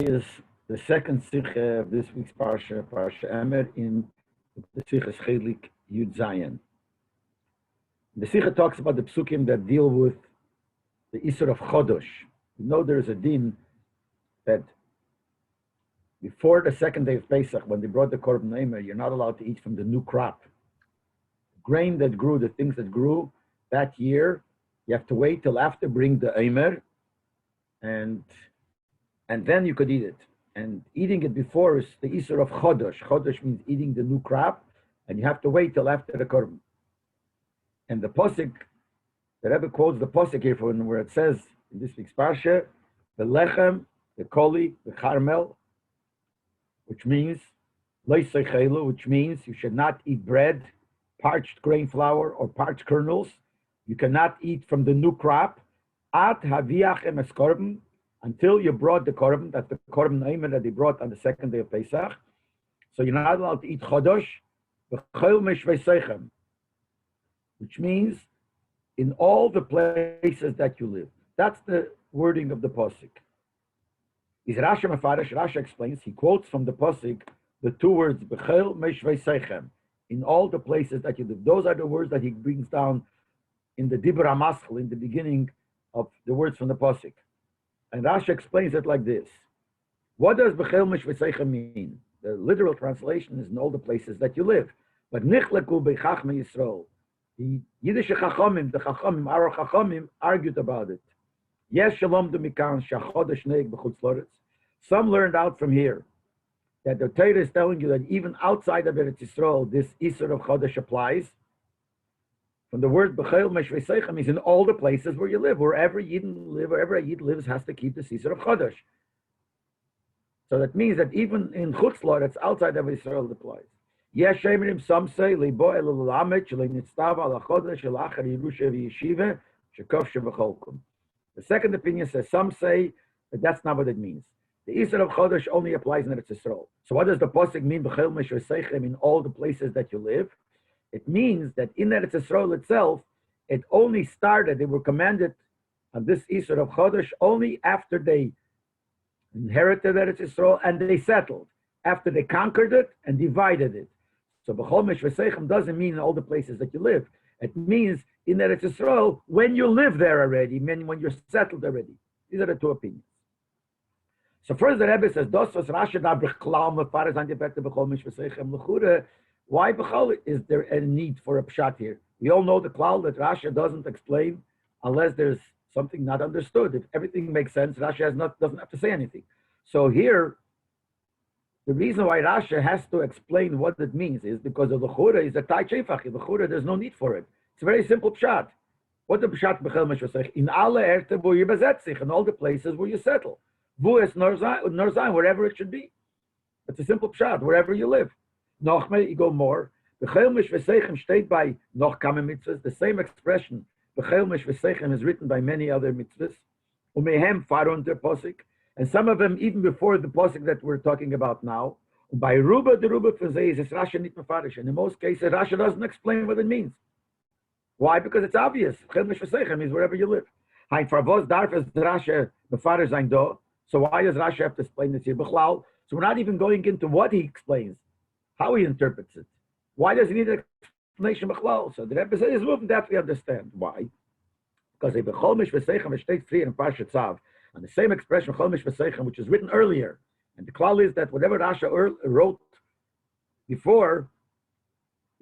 is the second sikha of this week's parsha, Parsha Emor, in the sikha Chelik Yud Zayin. The sikha talks about the psukim that deal with the Isur of Chodosh. You know there's a din that before the second day of Pesach, when they brought the Korban Emor, you're not allowed to eat from the new crop. Grain that grew, the things that grew that year, you have to wait till after bring the Emor, and then you could eat it. And eating it before is the Isur of Chodosh. Chodosh means eating the new crop, and you have to wait till after the Korban. And the Posik, the Rebbe quotes the Posik here from where it says in this week's Parsha, the Lechem, the Koli, the Carmel, which means Leisechelu, which means you should not eat bread, parched grain flour, or parched kernels. You cannot eat from the new crop. At Haviachem es Korban, until you brought the korban, that's the korban Emor that they brought on the second day of Pesach. So you're not allowed to eat chodosh, which means in all the places that you live. That's the wording of the posik. Is Rashi Mefarish? Rashi explains. He quotes from the posik the two words b'chel meshveiseichem, in all the places that you live. Those are the words that he brings down in the Dibur HaMaschal, in the beginning of the words from the posik. And Rashi explains it like this. What does Bechel Mishveiseichem mean? The literal translation is in all the places that you live. But Nichleku Bechachme Yisrael. The Yiddish Chachamim, the Chachamim, our Chachamim, argued about it. Yes, Shalom du Mikan, Shachodesh Neig B'chutz Loretz. Some learned out from here that the Torah is telling you that even outside of Eretz Yisrael, this Isur of Chodesh applies. From the word B'chel Meshveiseichem is in all the places where you live. Wherever a Yid lives has to keep the Isur of Chodesh. So that means that even in Chutz Loretz, outside of Israel, it applies. Yes, Shemirim, some say, Leibo elulamet, Shelenitztav ala Chodesh, Elachar Yerusha v'Yeshiva, Shekov Shevacholkum. The second opinion says, some say that that's not what it means. The Isur of Chodesh only applies in Eretz Yisrael. So what does the Pasuk mean, B'chel Meshveiseichem, in all the places that you live? It means that in Eretz Yisrael itself, it only started, they were commanded on this Isur of Chodesh only after they inherited Eretz Yisrael and they settled, after they conquered it and divided it. So B'chol Meshveiseichem doesn't mean in all the places that you live. It means in Eretz Yisrael when you live there already, meaning when you're settled already. These are the two opinions. So first the Rebbe says, Dos was Rashi da b'chlal mefares an gebete B'chol Meshveiseichem l'chure. Why b'chol is there a need for a pshat here? We all know the klal that Rashi doesn't explain unless there's something not understood. If everything makes sense, Rashi doesn't have to say anything. So here, the reason why Rashi has to explain what it means is because of the l'chure is a tai shefachi. L'chure, there's no need for it. It's a very simple pshat. What the pshat b'chol meshveiseichem? In alle erte wo you besetzt sich, in all the places where you settle. Vu es nor zayin, wherever it should be. It's a simple pshat, wherever you live. Nochme, you go more. B'chel meshveiseichem steht by noch kame mitzvahs. The same expression, b'chel meshveiseichem, is written by many other mitzvahs. Umehem farun der posik, and some of them even before the posik that we're talking about now. By ruba the ruba fazei is Rashi nit mefarish, and in most cases Rashi doesn't explain what it means. Why? Because it's obvious. B'chel meshveiseichem means wherever you live. Hein farvos darf es Rashi mefarish sein do. So why does Rashi have to explain this here? B'chlal. So we're not even going into what he explains, how he interprets it. Why does he need an explanation b'chlal? So the Rebbe says, we definitely understand why. Because a b'chol meshveiseichem states free in Parshat Tzav, and the same expression b'chol meshveiseichem, which is written earlier, and the klal is that whatever Rashi wrote before,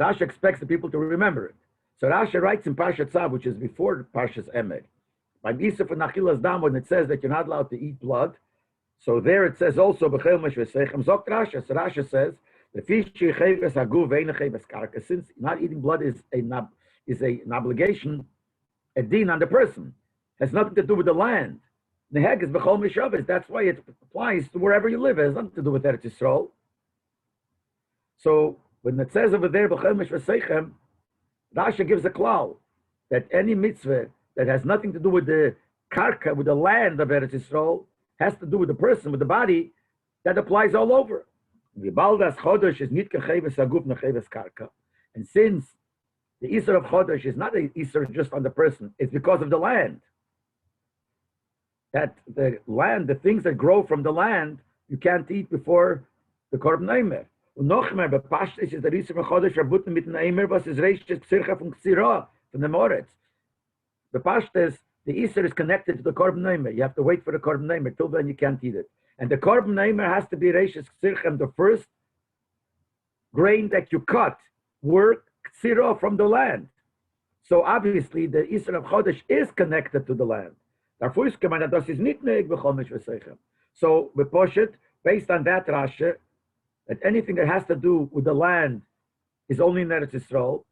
Rashi expects the people to remember it. So Rashi writes in Parshat Tzav, which is before Parshat Emor, by Yisuf and Achilas Dam, when it says that you're not allowed to eat blood, so there it says also b'chel meshveiseichem zokt Rashi. So Rashi says the fish cheves haguv ve'necheves karka. Since not eating blood is an obligation, a din on the person, has nothing to do with the land. The heg is b'chol meshaves. That's why it applies to wherever you live. It has nothing to do with Eretz Yisrael. So when it says over there b'chel meshveiseichem, Rashi gives a klal that any mitzvah that has nothing to do with the karka, with the land of Eretz Yisrael, has to do with the person, with the body, that applies all over. And since the Isur of Chodesh is not an Isur just on the person, it's because of the land. That the land, the things that grow from the land, you can't eat before the Korban Eimer. Und noch mehr, bei Pashtus ist der Risse von Chodesh verbunden mit dem Eimer, was ist Reishes Ksircha von Ksira, von dem Moritz. The Pashtus, the Easter is connected to the Korban Eimer. You have to wait for the Korban Eimer. Till then, you can't eat it. And the Korban Eimer has to be Reishes Ksircha, the first grain that you cut, were Ksira from the land. So obviously, the Easter of Chodesh is connected to the land. So we push it based on that Rashi, that anything that has to do with the land is only in Eretz Yisrael.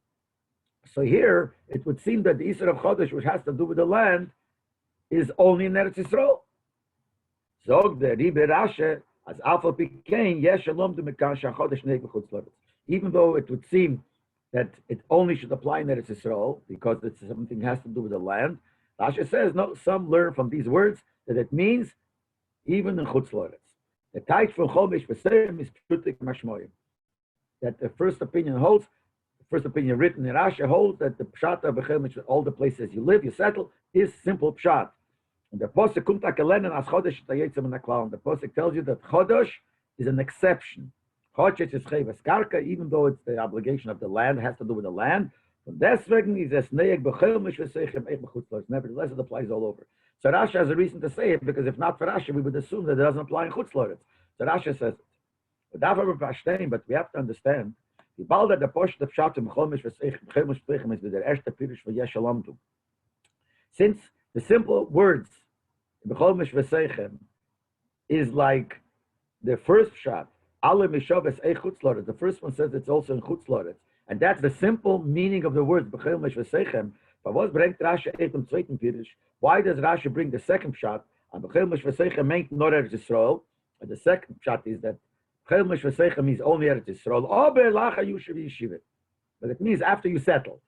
So here, it would seem that the Easter of Chodesh, which has to do with the land, is only in Eretz Yisrael. So the Rabbi Rashi, as Alpha became, even though it would seem that it only should apply in Eretz Yisrael, because it's something that has to do with the land, Rashi says, no, some learn from these words that it means even in Chutz Loretz. The Taich from Chodesh V'Seim is Pshutik Mashmoyim. That the first opinion holds, the first opinion written in Rashi holds that the Pshat of B'Chemesh, all the places you live, you settle, is simple Pshat. And the Posek Kumt Akelenen as Chodesh Tayetzem Naklal. The Posek tells you that Chodesh is an exception. Chodesh is Chayvas Karka, even though it's the obligation of the land, has to do with the land. Nevertheless, it applies all over. So Rashi has a reason to say it, because if not for Rashi, we would assume that it doesn't apply in Chutz Loretz. So Rashi says it. But we have to understand, since the simple words is like the first pshat, the first one says it's also in Chutz Loretz. And that's the simple meaning of the words. Why does Rashi bring the second shot? And the second shot is that means only Eretz Yisrael. But it means after you settle.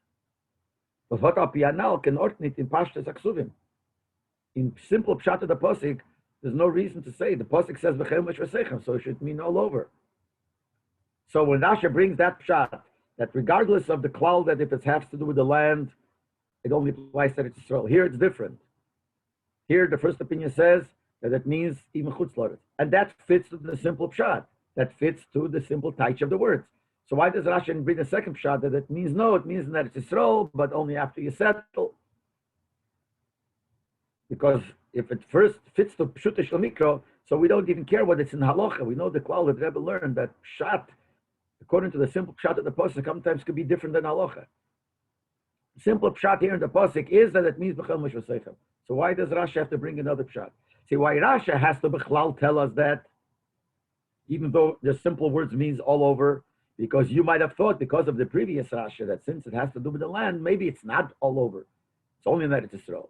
But what can in Pashtus Aksuvim. In simple pshat of the Posik, there's no reason to say. The Posik says so it should mean all over. So when Rashi brings that pshat, that regardless of the klal, that if it has to do with the land, it only applies to Eretz Yisrael. Here it's different. Here the first opinion says that it means even Chutz Loretz. And that fits to the simple pshat. That fits to the simple taich of the words. So why does Rashi bring the second pshat that it means no, it means in Eretz Yisrael, but only after you settle? Because if it first fits to Pshutish Mikro, so we don't even care what it's in halacha. We know the klal that Rebbe learned that pshat, according to the simple pshat of the pasuk, sometimes could be different than halacha. Simple pshat here in the pasuk is that it means b'chel mishvasechem. So why does Rashi have to bring another pshat? See, why Rashi has to b'chlal tell us that, even though the simple words means all over, because you might have thought because of the previous Rashi that since it has to do with the land, maybe it's not all over. It's only in Eretz Yisrael.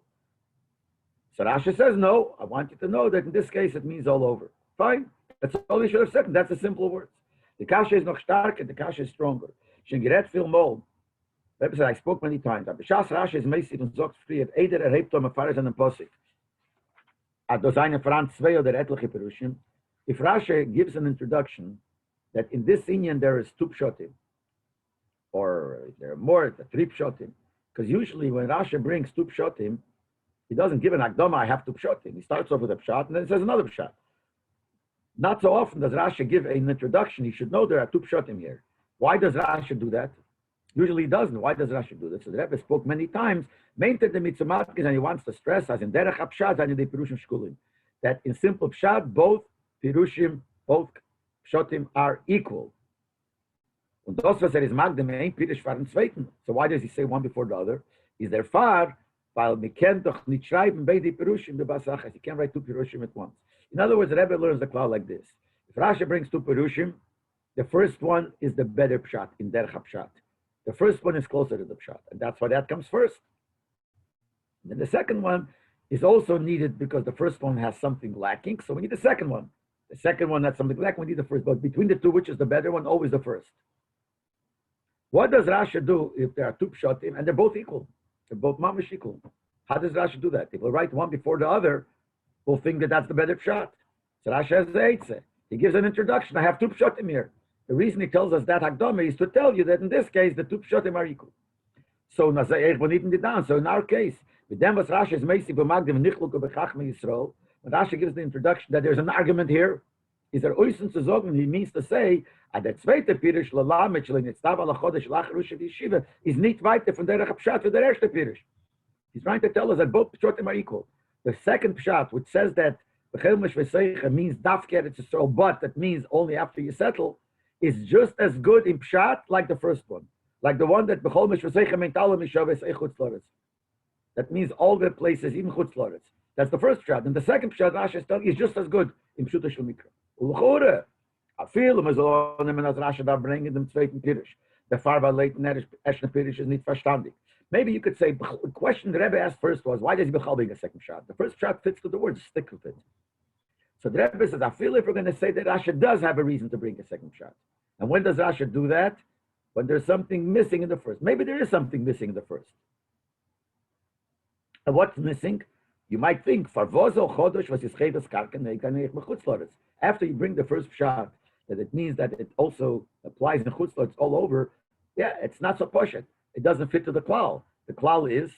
So Rashi says, no, I want you to know that in this case it means all over. Fine. That's all you should have said. That's the simple words. The kasha is noch stark and the kasha is stronger. Shingiret viel mol. Rebbe said, I spoke many times. B'shas Rashi is meisiv und sagt free at Eder hebt am Afaris an Posik. At those eine Franz zwei oder etliche Perushim. If Rashi gives an introduction that in this Inyan there is two pshotim, or there are more, three pshotim, because usually when Rashi brings two pshotim, he doesn't give an akdama, I have two pshotim. He starts off with a pshat and then says another pshat. Not so often does Rashi give an introduction. He should know there are two pshatim here. Why does Rashi do that? Usually he doesn't. Why does Rashi do that? So the Rebbe spoke many times, maintain the mitzumatkis, and he wants to stress, as in derech hapshat, and in the pirushim shkulim, that in simple pshat, both pirushim, both pshatim are equal. Und das, was is magdem, ein pirush fahren zweiten. So why does he say one before the other? Is there far, weil wir können doch nicht schreiben beide pirushim, the basachas. You can't write two pirushim at once. In other words, the Rebbe learns the klal like this. If Rashi brings two perushim, the first one is the better pshat, in derech pshat. The first one is closer to the pshat, and that's why that comes first. And then the second one is also needed because the first one has something lacking, so we need the second one. The second one has something lacking, we need the first. But between the two, which is the better one? Always the first. What does Rashi do if there are two pshatim and they're both equal? They're both mamish equal. How does Rashi do that? If we write one before the other, we'll think that that's the better pshat. So Rashi has the eitzeh. He gives an introduction. I have two pshatim here. The reason he tells us that Hakdama is to tell you that in this case, the two pshatim are equal. So in our case, with them was Rashi is meisi b'magdim nichluk b'chachma Yisrael. When Rashi gives the introduction that there's an argument here, is oisen zu sagen, he means to say, der zweite Pirish, Lalamet, Shleinitztav ala Chodesh, Lacharush Yeshiva, is nicht weiter von der Pshat für der erste Pirish. He's trying to tell us that both Pshatim are equal. The second Pshat, which says that B'chelmish v'seicha means dafker, it's so, but that means only after you settle, is just as good in Pshat like the first one. Like the one that B'chelmish v'seicha meant all mishaves eichutz loretz. That means all the places, even chutz loretz. That's the first Pshat. And the second Pshat, Rashi is telling, is just as good in Pshuta Shel Mikra. Ulchure, afil mazonim and as Rashi da bringen dem zweiten Pirish. The farva leiten Eshna Pirish is nicht verstandig. Maybe you could say, the question the Rebbe asked first was, why does he bring a second shot? The first shot fits to the words, stick with it. So the Rebbe says, I feel if we're going to say that Rashi does have a reason to bring a second shot. And when does Rashi do that? When there's something missing in the first. Maybe there is something missing in the first. And what's missing? You might think, after you bring the first shot, that it means that it also applies in chutzlor, it's all over. Yeah, it's not so poshut. It doesn't fit to the klal. The klal is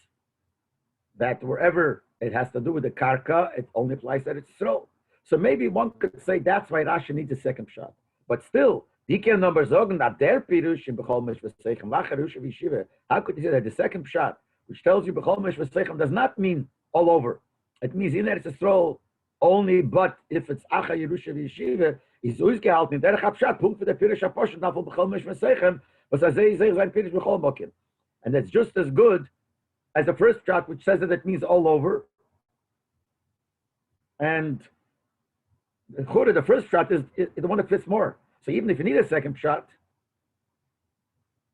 that wherever it has to do with the karka, it only applies that it's throw. So maybe one could say that's why Rashi needs a second shot. But still, Dikir number zogen that der pirush in bechol mish v'seichem lacharush v'yeshiva. How could you say that the second shot, which tells you bechol mish v'seichem, does not mean all over? It means in Eretz Yisrael only, but if it's acha yerusha v'yeshiva, is always gehalten in derech hapshat punkt for the pirush aposhet nafel bechol mish v'seichem, was azei zayin pirush bechol mokim. And that's just as good as the first shot, which says that it means all over. And the first shot is the one that fits more. So even if you need a second shot,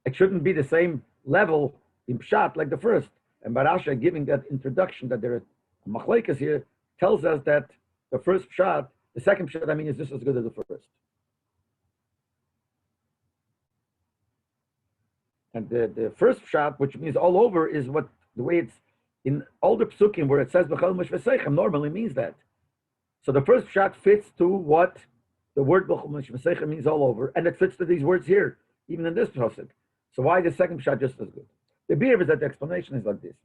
it shouldn't be the same level in shot like the first. And Barasha giving that introduction that there are machlekes here tells us that the first shot, the second shot, I mean, is just as good as the first. And the first shot, which means all over, is what the way it's in all the psukim where it says b'chol mish v'seichem normally means that. So the first shot fits to what the word b'chol mish v'seichem means all over, and it fits to these words here, even in this pasuk. So why the second shot just as good? The beer is that the explanation is like this.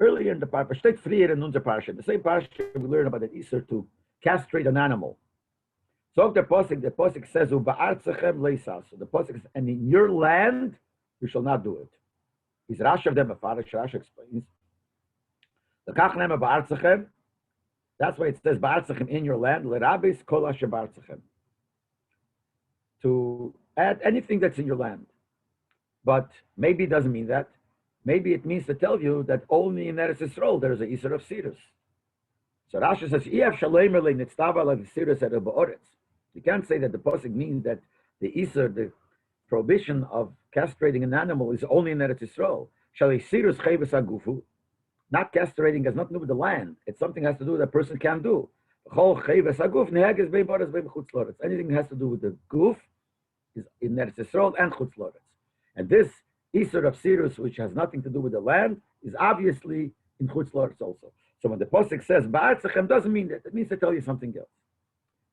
Earlier in the parsha, steht früher in unser parsha, the same parsha we learn about the Isser to castrate an animal. So the pasuk says, "Uba'artzachem leisas." So the pasuk says, "And in your land you shall not do it." Is Rashi of them a farish? Rashi explains. The kachnema ba'artzachem. That's why it says ba'artzachem in your land. Lerabis kol asher ba'artzachem. To add anything that's in your land, but maybe it doesn't mean that. Maybe it means to tell you that only in Eretz Yisrael there is a Isser of Sirus. So Rashi says, "Iyaf shalemer le'nitztava le'sirus et ba'oretz." You can't say that the pasuk means that the Isser, the prohibition of castrating an animal, is only in Eretz Yisrael. Shalei chayvus agufu. Not castrating has nothing to do with the land. It's something that has to do with a person can do. Anything that has to do with the guf is in Eretz Yisrael and chutz loretz. And this Isser of Sirus, which has nothing to do with the land, is obviously in chutz loretz also. So when the pasuk says ba'artzachem, doesn't mean that. It means to tell you something else.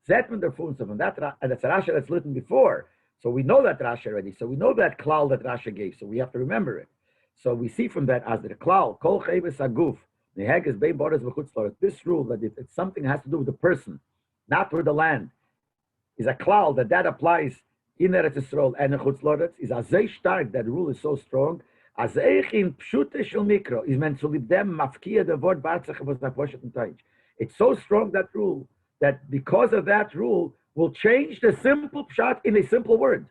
Zetman der Funz from that, and that's Rashi that's written before. So we know that Rashi already. So we know that klal that Rashi gave. So we have to remember it. So we see from that as the klal kol chayves aguf neheg is bein borders v'chutz loretz. This rule that if it's something that has to do with the person, not with the land, is a klal that applies in Eretz Yisrael and in chutz loretz. Is azay stark. That rule is so strong. Azay in pshute shel mikro is meant to leave them mafkia the word ba'artzachem was not washed and taich. It's so strong that rule that because of that rule will change the simple pshat in a simple word.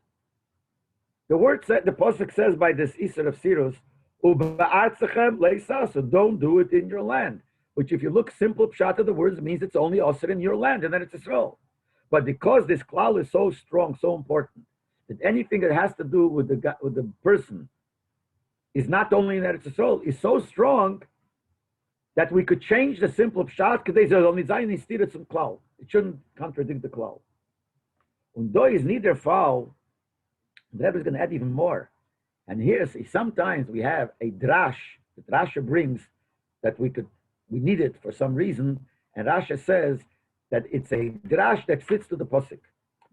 The word said, the pasuk says by this Isser of Sirus, uba'artzachem leisa, so don't do it in your land. Which if you look simple pshat of the words, means it's only osir in your land, and then it's Yisrael. But because this klal is so strong, so important, that anything that has to do with the person is not only in Eretz Yisrael, is so strong that we could change the simple pshat because there's only zayin istir some klal. It shouldn't contradict the klal. Und do is neither fall. The Rebbe is going to add even more. And here, sometimes we have a drash that Rasha brings that we need it for some reason, and Rasha says that it's a drash that fits to the posik.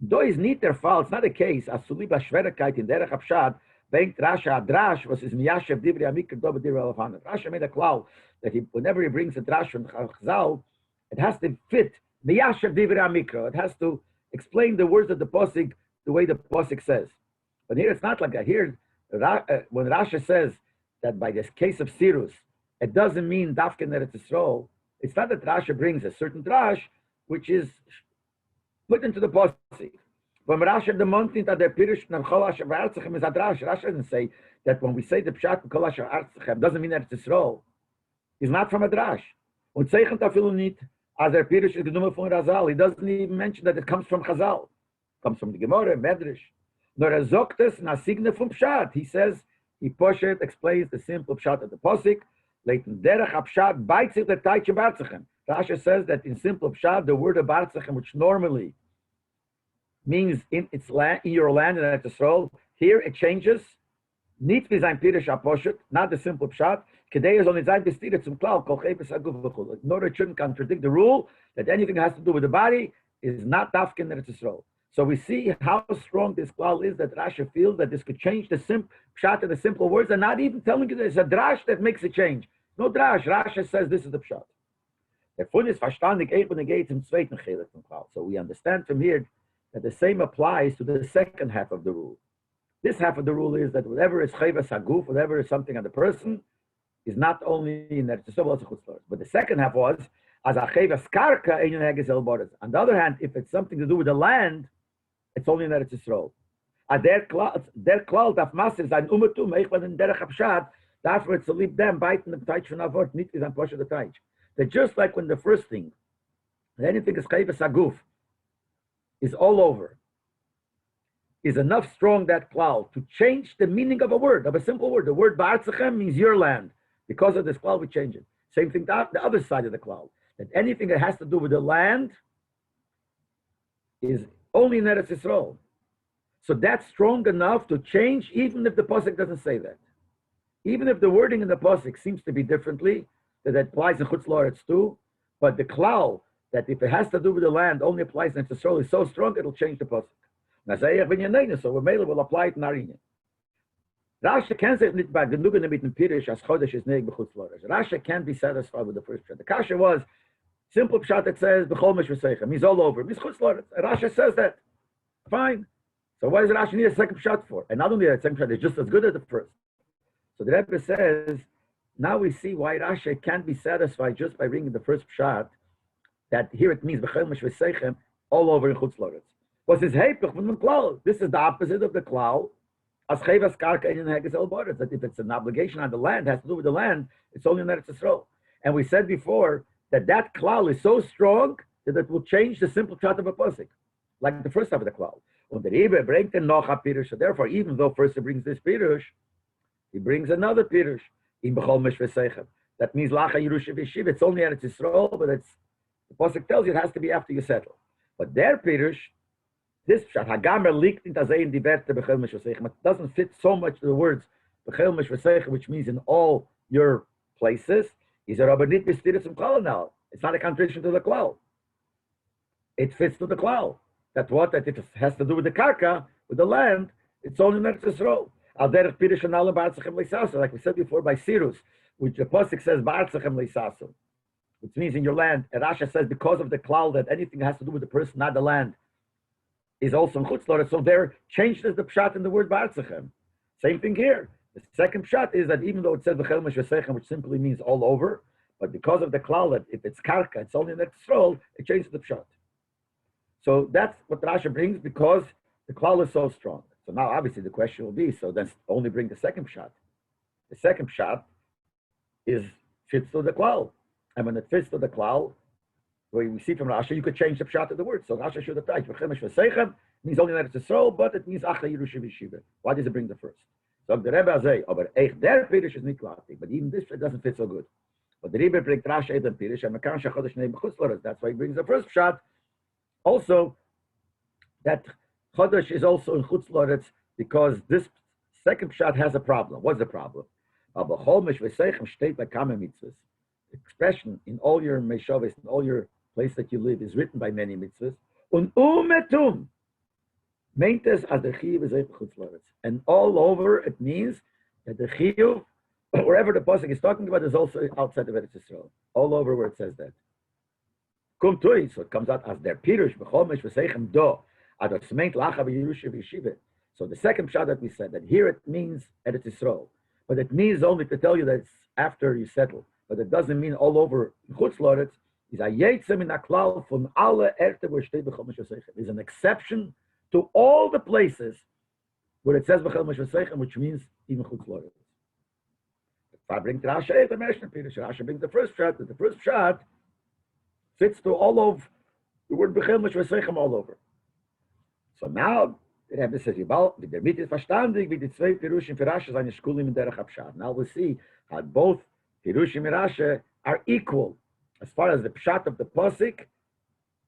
Do is neither fall. It's not a case as suliba shverakait in derech hapshad. Bank Rasha drash was his miyashev divri amikr dobe divri alafana. Rasha made a klal that whenever he brings a drash from Chazal, it has to fit Miyashav Divra Mikra. It has to explain the words of the Pasuk the way the Pasuk says. But here it's not like that. Here, when Rasha says that by this case of Sirus, it doesn't mean Dafkin Eretz Yisrael. It's not that Rasha brings a certain drash, which is put into the Pasuk. When Rasha the Montin that the Pirish Namchol Asher V'Artzechem is a drash, Rasha doesn't say that when we say the Pshat Kol Asher V'Artzechem doesn't mean Eretz Yisrael. It's not from a drash. Und zeichnet afilu nit, as der Pirish is genommen von Razal. He doesn't even mention that it comes from Chazal. It comes from the Gemara, Medrash. Nor zogt es na signe from Pshat. He says, he poshet explains the simple Pshat of the Posik. Leiten derech Pshat bites it the Taitche Barzachem. Rasha says that in simple Pshat, the word of Barzachem, which normally means in its land, in your land, and at the soul, here it changes. Nit wie sein Pirish aposhet, not the simple Pshat. Kedei is only sein bestiert zum Klau, kol chefes aguf v'chul. In order it shouldn't contradict the rule that anything that has to do with the body is not dafkin Eretz Yisrael. So we see how strong this Klau is that Rasha feels that this could change the Pshat in the simple words and not even telling you there's a drash that makes a change. No drash. Rasha says this is the Pshat. So we understand from here that the same applies to the second half of the rule. This half of the rule is that whatever is chayvas haguf, whatever is something on the person, is not only in Eretz Yisrael, also chutz la'aretz. But the second half was as a chayvas karka einyan heges el boras. On the other hand, if it's something to do with the land, it's only in Eretz Yisrael. Der klal daf maser sein umetum eichvan in derech hapshat, dafür it's to leave them biting the taich von avot, nicht is an posher the taich. That just like when the first thing, when anything is chayvas haguf, is all over, is enough strong that cloud to change the meaning of a word, of a simple word. The word Ba'artzachem means your land. Because of this cloud, we change it. Same thing, the other side of the cloud. That anything that has to do with the land is only in Eretz Yisrael. So that's strong enough to change, even if the Pasuk doesn't say that. Even if the wording in the Pasuk seems to be differently, that applies in Chutz La'aretz too, but the cloud, that if it has to do with the land, only applies in Eretz Yisrael, is so strong, it'll change the Pasuk. So we will apply it in Arinya. Rasha can say nicht bei genug mit dem Pirish as Chodesh is neig b'chutz la'aretz. Rasha can't be satisfied with the first pshat. The kasha was simple pshat that says b'chol mish v'seichem. He's all over. He's chutz la'aretz. Rasha says that. Fine. So why does Rasha need a second pshat for? And not only that second pshat is just as good as the first. So the Rebbe says now we see why Rasha can't be satisfied just by reading the first pshat. That here it means b'chol mish v'seichem all over in chutz la'aretz. Was his heipich from the klal? This is the opposite of the klal. As chayvas karka in heges el boras, that if it's an obligation on the land, has to do with the land, it's only in Eretz Yisrael. And we said before that that klal is so strong that it will change the simple pshat of a pasuk, like the first half of the klal. Und der Rebbe bringt den noch a pirush. So therefore, even though first he brings this pirush, he brings another pirush. In b'chol mish v'seichem. That means lacha yerusha v'shiv. It's only Eretz Yisrael, but it's the pasuk tells you it has to be after you settle. But their pirush. This pshat hagamer liegt in tazein die Werte b'chel mish v'seichem. It doesn't fit so much to the words b'chel mish v'seichem, which means in all your places. Is a rabbi nit b'stiris from klal now. It's not a contradiction to the klal. It fits to the klal. That what that it has to do with the karka, with the land. It's only in Eretz Yisrael. Al derech pirish anal ba'artzachem leisaso, like we said before by Sirus, which the pasuk says ba'artzachem leisaso, which means in your land. And Rasha says because of the klal that anything that has to do with the person, not the land, is also in chutz la'aretz. So there changed as the pshat in the word ba'artzachem. Same thing here. The second pshat is that even though it says b'chel mish v'seichem, which simply means all over, but because of the klal that if it's karka, it's only in Eretz Yisrael, it changes the pshat. So that's what Rasha brings because the klal is so strong. So now obviously the question will be, so then only bring the second pshat. The second pshat is fits to the klal. And when it fits to the klal, where we see from Rasha, you could change the pshat of the word. So Rasha should have tried. Means only that it's Yisrael, but it means Acha Yerusha V'Shiva. Why does it bring the first? So the Rebbe say, but der Pirish is not klatik. But even this it doesn't fit so good. But the Rebbe brings Rasha Eden Pirish and Mekan Shachodesh Neim B'chutz La'aretz. That's why he brings the first pshat. Also, that Chodesh is also in Chutz La'aretz because this second pshat has a problem. What's the problem? B'chol mish v'seichem shteit like kama mitzvahs. The expression in all your meshavis, in all your place that you live, is written by many mitzvahs. Und umetum meint es as the chiyuv is chutz la'aretz. And all over it means that the chiyuv, wherever the pasuk is talking about, is also outside of Eretz Yisrael. All over where it says that. Come to it, so it comes out as their Pirush, Bechomesh, Vesechem Do, Adosmeint Lacha V'Yerusha V'Yeshiva. So the second shot that we said, that here it means Eretz Yisrael, but it means only to tell you that it's after you settle, but it doesn't mean all over Chutz Loretz. Is a Yetzem in a Klal from alle Erte wo steht Bechomesh Vesechem. Is an exception to all the places where it says Bechomesh Vesechem, which means even Chutz Loretz. If I bring Rashi, the Meshna Pirush, Rashi brings the first shot, that the first shot fits to all of the word Bechomesh Vesechem all over. So now, the Rebbe says, der Mitte ist verstandig, wie die zwei Pirushim für Rashi seine Schkulim in der Abschad. Now we'll see how both Pirushim and Rashi are equal. As far as the pshat of the pasuk,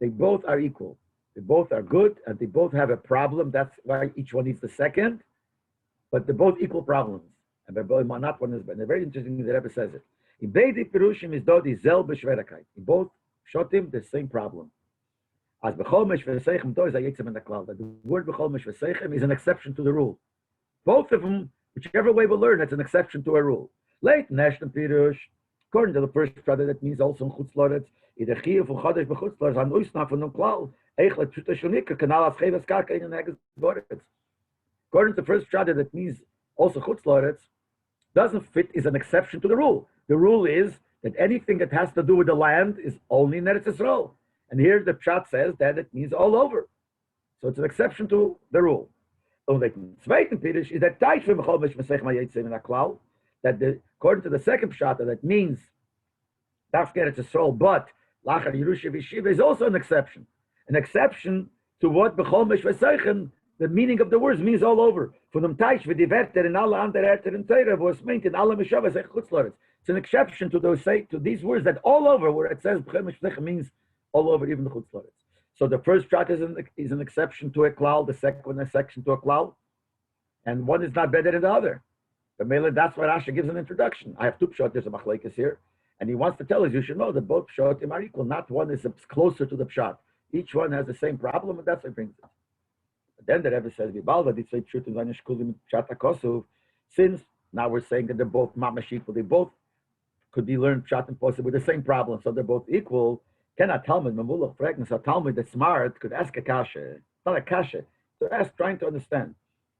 they both are equal. They both are good, and they both have a problem. That's why each one needs the second. But they're both equal problems. And they're both not one is better. Very interesting that the Rebbe says it. In beide Pirushim is dodi zel b'shverakait. In both shotim, the same problem. As b'chomesh v'seichem do is a yitzem in the cloud. The word b'chomesh v'seichem is an exception to the rule. Both of them, whichever way we learn, it's an exception to a rule. Late neshtem Pirush. According to the first brother, that means also in Chutz Loretz, either Chiyuv or Chodesh b'Chutz Loretz, an Oisna von dem Klal, Eichlet Pshuta Shonika, Kanal as Cheves Karka in the Neges Loretz. According to the first brother, that means also Chutz Loretz, doesn't fit, is an exception to the rule. The rule is that anything that has to do with the land is only in Eretz Yisrael. And here the Pshat says that it means all over. So it's an exception to the rule. Und der zweite Pirush is that Teich from Chodesh Mesech Mayetzim in a Klal, that according to the second pshat, that means Dafke Eretz Yisrael, but Lachar Yerusha V'Yeshiva is also an exception. An exception to what Bechomesh V'Seichem, the meaning of the words means all over. Von dem Teich v'diverter in alle andere Erter in Teire, wo es meint in alle Meshavas Chutz Loretz. It's an exception to those to these words that all over, where it says Bechomesh V'Seichem means all over, even the Chutz Loretz. So the first pshat is an exception to a klal, the second one is an exception to a klal, and one is not better than the other. That's why Rashi gives an introduction. I have two pshat, there's a machlekes here, and he wants to tell us, you should know that both pshatim are equal. Not one is closer to the pshat. Each one has the same problem, and that's what brings it. But then the Rebbe says, since now we're saying that they're both mamash equal, they both could be learned pshat and posel with the same problem, so they're both equal. Cannot Talmud, Mamulach, Fregnas, a Talmud that's smart could ask a kasha, not a kasha, to ask, trying to understand.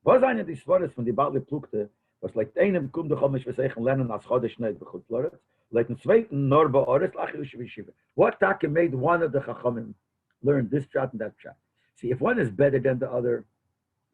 Was eine die Svares von die Bali Plukte, was like einem kum de Chomesh V'Seichem lernen als Chodesh Neid b'Chutz Loretz, like the zweiten nor ba'oretz lach Yerusha V'Yeshiva. What Taka made one of the Chachamim learn this pshat and that pshat? See, if one is better than the other,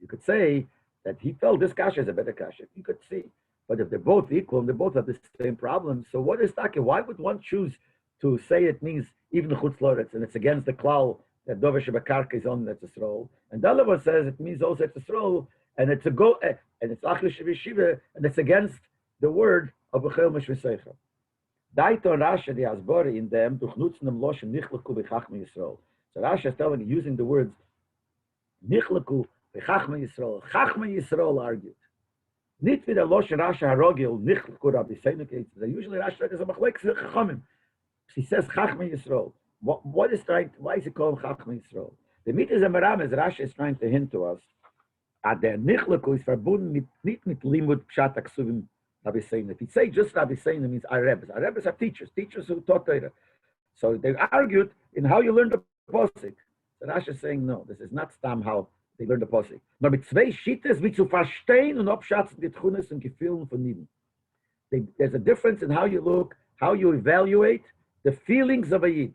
you could say that he felt this kasha is a better kasha. You could see. But if they're both equal and they both have the same problem, so what is Taka? Why would one choose to say it means even the Chutz Loretz, and it's against the klal that Dover Shebakarka is on Eretz Yisrael, and the other one says it means also Eretz Yisrael, and it's a go, and it's Achlish V'Yeshiva, and it's against the word of Bechomesh V'Seichem. Daito Rashi the Asbori in them duchnutzen dem Loshem Nichlaku B'Chachma Yisrael. So Rashi is telling you, using the words Nichlaku B'Chachma Yisrael. Chachma Yisrael argued. Nicht wie der Loshem Rashi Harogil Nichlaku Rabbi Seinik. Usually Rashi is a machlek Chachamim. He says Chachma Yisrael. What is trying? Why is it called Chachma Yisrael? The mitzvah Zemaram as Rashi is trying to hint to us. At der Nichlaku is verbunden nicht mit Limud Pshat Aksuvim Rabbi Seinik. If you say just Rabbi Seinik means our Rebbes. Our Rebbes are teachers who taught Torah. So they argued in how you learn the Posik. So Rashi is saying no, this is not stam how they learn the Posik. Nur mit zwei Schittes wie zu verstehen und abschätzen die Tchunes und Gefühlen von Niden. There's a difference in how you look, how you evaluate the feelings of a Yid.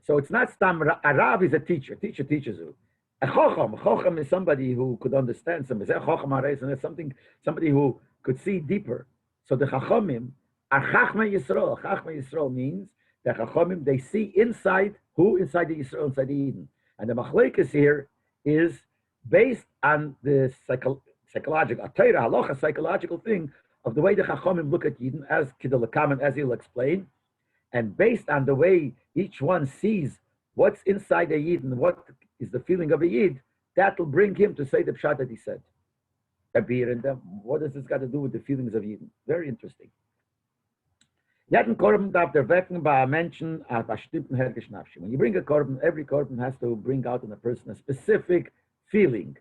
So it's not stam. A Rav is a teacher. Teacher teaches you. A Chocham is somebody who could understand something. And it's somebody who could see deeper. So the Chachamim are Chachma Yisrael. Chachma Yisrael means the Chachamim, they see inside the Yisrael, inside the Eden. And the Machlekes here is based on the psychological, Torah, halacha, psychological thing of the way the Chachamim look at Eden, as Kidulakaman, as he'll explain. And based on the way each one sees what's inside a Yid and what is the feeling of a Yid, that will bring him to say the pshat that he said. What does this got to do with the feelings of Yidden? Very interesting. When you bring a korban, every korban has to bring out in a person a specific feeling.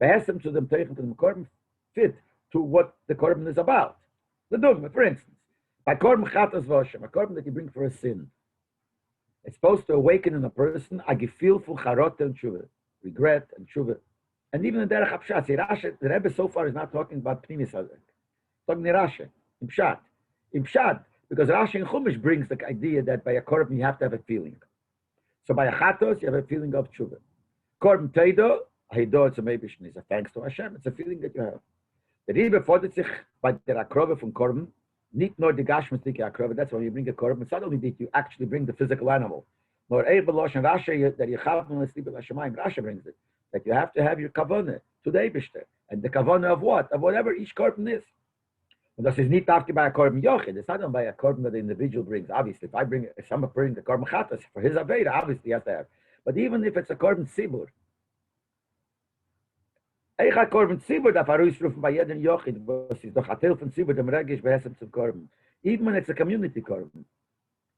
To them korban fit to what the korban is about. The dogma, for instance, by korban chatas v'oshem, a korban that you bring for a sin. It's supposed to awaken in a person a gefühl for charot and tshuva, regret and tshuva. And even in Derech HaPshat, the Rebbe so far is not talking about Pnimis Hazek. Talking Rashi, in Pshat. In Pshat, because Rashi and Chumash brings the idea that by a korban you have to have a feeling. So by a chatos, you have a feeling of tshuva. Korban teido, heido, it's a meibishn, it's a thanks to Hashem, it's a feeling that you have. The Rebbe fordert sich by der Akrove from korban, nicht nur die Gashmitike Akrove, that's when you bring a korban, it's not only that you actually bring the physical animal, nor Eibalosh and Rashi, that you have no sleep with Hashemayim, Rashi brings it, that you have to have your kavanah to the Eibishter. And the kavanah of what? Of whatever each korban is. And das is nicht after by a korban yochid. It's not done by a korban that the individual brings. Obviously, if someone brings the korban chatas for his aveda, obviously he has to have. But even if it's a korban tzibur, eicha korban tzibur darf ausrufen by jeden yochid, was ist doch a teil von tzibur dem regish behesem zum korban. Even when it's a community korban,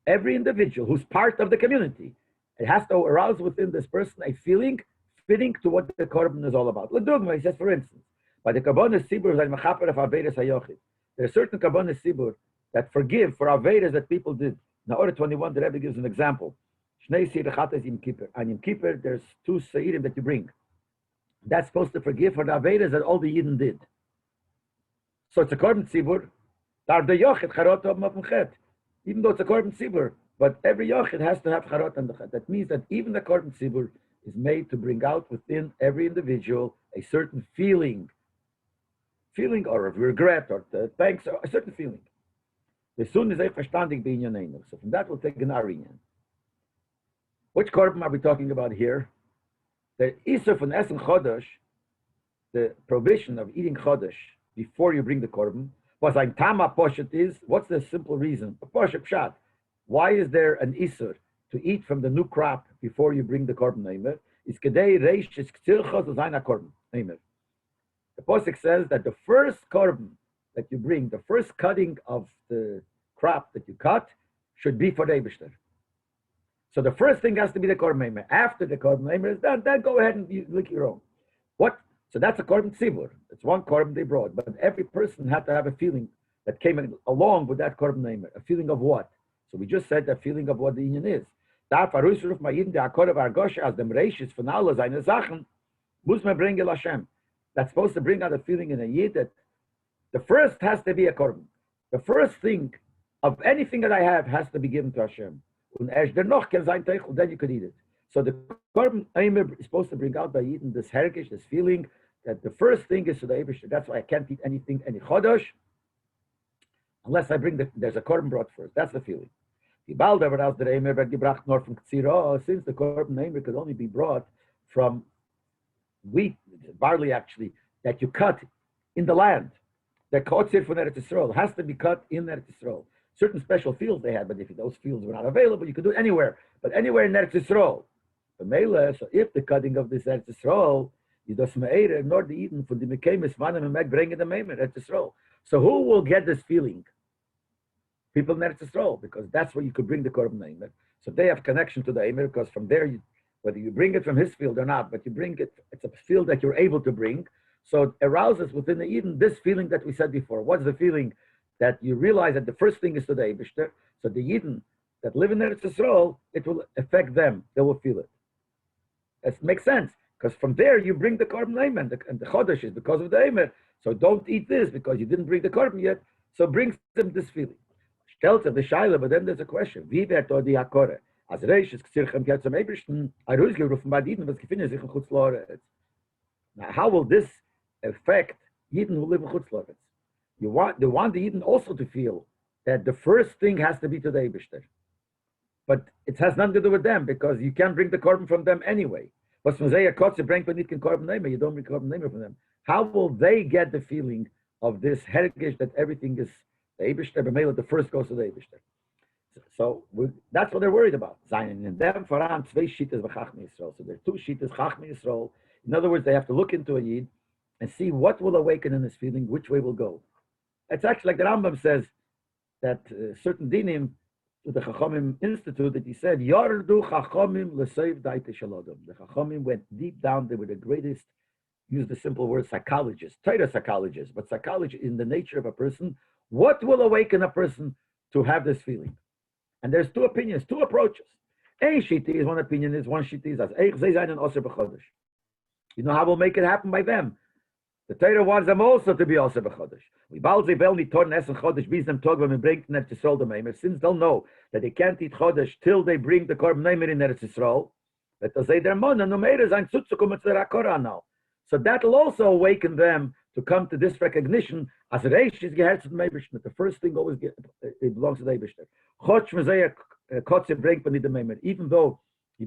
every individual who's part of the community, it has to arouse within this person a feeling fitting to what the korban is all about. L'dugma, he says, for instance, by the korban tzibur is a mechaper of avedas hayochid. There are certain Kabbalah Sibur that forgive for Avedas that people did. Now, Order 21, the Rebbe gives an example. Shnei Seir Chatas Yom Kippur. On Yom Kippur, there's 2 Seirim that you bring. That's supposed to forgive for the Avedas that all the Yidden did. So it's a Korban Sibur. Dar the Yochid Charot Mafim Chet. Even though it's a Korban Sibur, but every Yochid has to have Charot on the Chet. That means that even the Korban Sibur is made to bring out within every individual a certain feeling or of regret or thanks, or a certain feeling. As soon as I verstandig bin Yaneinu. So from that we'll take an Arian. Which korban are we talking about here? The Isur von Essen Chodesh, the prohibition of eating Chodesh before you bring the korban, was ein Tama Poshet is, what's the simple reason? A Poshet Pshat. Why is there an Isur to eat from the new crop before you bring the korban neimer? Is Kedei Reish is K'tzirchos Zaina korban neimer. The Pasuk says that the first korban that you bring, the first cutting of the crop that you cut, should be for the Eibishter. So the first thing has to be the korban neimer. After the korban neimer is done, then go ahead and you lick your own. What? So that's a korban tzibur. It's one korban they brought, but every person had to have a feeling that came along with that korban neimer. A feeling of what? So we just said the feeling of what the union is. Da farusruf ma'idin de akorav argosha as dem reishis von alle seine Sachen muss man bringen Hashem. That's supposed to bring out a feeling in a Yid that the first has to be a korban. The first thing of anything that I have has to be given to Hashem. Then you could eat it. So the korban aimer is supposed to bring out by eating this heritage, this feeling that the first thing is to the Eibishter. That's why I can't eat anything, any chodosh, unless I bring there's a korban brought first. That's the feeling. Since the korban aimer could only be brought from wheat, barley actually, that you cut in the land. The kotzir from Eretz Yisrael has to be cut in Eretz Yisrael. Certain special fields they had, but if those fields were not available, you could do it anywhere. But anywhere in Eretz Yisrael. So if the cutting of this Eretz Yisrael, you does me'ere, nor the Eden for the Mekemis, Vanem and Meg bringing the Meimer, Eretz Yisrael. So who will get this feeling? People in Eretz Yisrael, because that's where you could bring the Korban Eimer. So they have connection to the Eimer, because from there, whether you bring it from his field or not, but you bring it, it's a field that you're able to bring. So it arouses within the Eden this feeling that we said before. What's the feeling? That you realize that the first thing is to the Eibishter. So the Eden that live in Eretz Yisrael, it will affect them. They will feel it. It makes sense, because from there you bring the Korban Eimer, and the Chodesh is because of the Eimer. So don't eat this because you didn't bring the Korban yet. So brings them this feeling. Stellt the Shaila, but then there's a question. Wie wird dort die Hakore? As Reish is Ksirchem Ketz am Eibishten, Aruzgerufen bei Eden, was gefinnen sich in Chutz Loretz. Now, how will this affect Yidden who live in Chutz Loretz? They want the Yidden also to feel that the first thing has to be to the Eibishter. But it has nothing to do with them, because you can't bring the Korban from them anyway. But from Zeya Kotze bring when you can Korban Neimer, you don't bring Korban Neimer from them. How will they get the feeling of this heritage that everything is the Eibishter, B'meila, the first goes to the Eibishter? So that's what they're worried about. Zion and them voran zwei shitas v'chachmi Yisrael. So there are 2 shitas chachmi Yisrael. In other words, they have to look into a Yid and see what will awaken in his feeling, which way will go. It's actually like the Rambam says that certain dinim to the Chachamim Institute that he said, Yardu Chachamim l'seiv daite shalodom. The Chachamim went deep down. They were the greatest, use the simple word, psychologists, Torah psychologists, but psychology in the nature of a person. What will awaken a person to have this feeling? And there's 2 opinions, 2 approaches. Ein shita is one opinion, is one shita is as eich ze zayin oser b'chodesh. You know how we'll make it happen by them? The Torah wants them also to be also b'chodesh. We bald they only torn essen chodesh bis them tog when we bring them to Yisrael the Meimer. Since they'll know that they can't eat chodesh till they bring the korban Meimer in Eretz Yisrael, that they'll say their mon and no matter zayin tzutzukum to the Rakora now. So that will also awaken them to come to this recognition as Reish is geherzt to the Meibishter. The first thing always it belongs to the Meibishter. Chotch mezayah kotze bring the Meimer. Even though you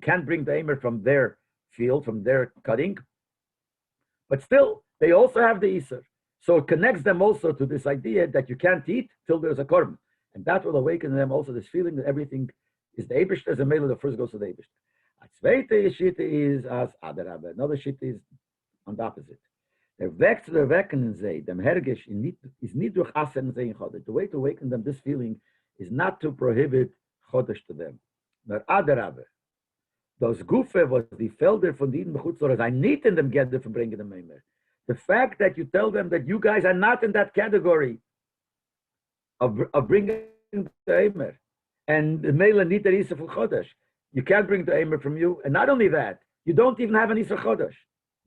can't bring the Eimer from their field, from their cutting, but still, they also have the Isser. So it connects them also to this idea that you can't eat till there's a korban. And that will awaken them also this feeling that everything is the Eibishter, as a male, the first goes to the Eibishter. A zweite Shita is as Adarabbe. Another Shita is on the opposite. Der Weg zu der Wecken sei, dem Hergish, is nicht durch Asen sei in Chodesh. The way to awaken them, this feeling, is not to prohibit Chodesh to them. But Adarabbe. Those Gufe was the Felder von Eden Bechutzor, I need in them get from bringing them Eimer. The fact that you tell them that you guys are not in that category of bringing the Eimer, and the Mela need the Isa for Chodesh. You can't bring the Eimer from you, and not only that, you don't even have an Isa Chodesh.